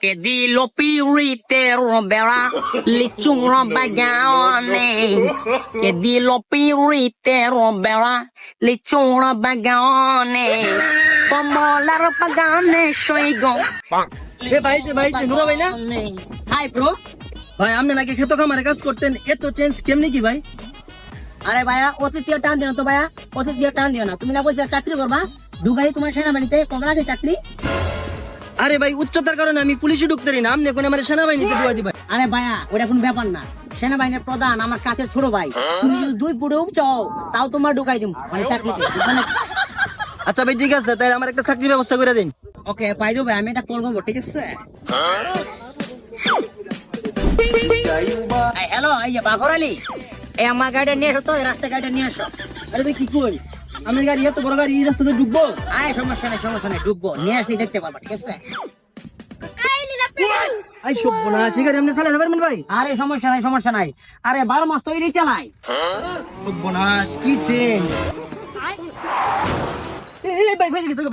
que di lo piritero verá lichunro bagane que di lo piritero verá lichunro bagane como la pagane soigo এ ভাইছে নুরা ভাই না hi bro ভাই আপনি নাকি খেতো খামারে কাজ করতেন এত চেঞ্জ কেমনি কি ভাই? আরে ভাইয়া অতি দিয়ে টান দিও না তো ভাইয়া অতি দিয়ে টান দিও না তুমি না বলছো চাকরি করবা ঢুকাই তোমার সেনাবাহিনীতে কমলা আছে চাকরি আরে ভাই উচ্চতার কারণে আমি পুলিশে ঢুকতে পারি না, আপনি এখন আমার সেনাবাহিনীতে ঢুকা দিবেন। আরে ভাইয়া ওটা কোন ব্যাপার না সেনাবাহিনীর প্রধান আমার কাছের ছোট ভাই তুমি যদি 2 ফুটে চাও তাও তোমার ঢুকাই দিম মানে চাকরিতে আচ্ছা ভাই ঠিক আছে, তাই আমার একটা চাকরির ব্যবস্থা করে দিন। ওকে পাই দেবো ভাই আমি এটা কল করবো ঠিক আছে হ্যালো এই যে বাঘর আলী এই আমার গাড়িটা নিয়ে এসো তো এই রাস্তা গাড়িটা নিয়ে এসো আরে ভাই কি কই, আমি গাড়ি এত বড় গাড়ি এই রাস্তাতে ঢুকবো? আয় সমস্যা নেই ঢুকবো নিয়ে আসলে দেখতে পারবা ঠিক আছে আই সভ্য না, সে গাড়ি আপনি চালাতে পারবেন ভাই? আরে সমস্যা নাই আরে 12 মাস তো এই চালাই সভ্য না, কি চেঞ্জ। এই ভাই ভাই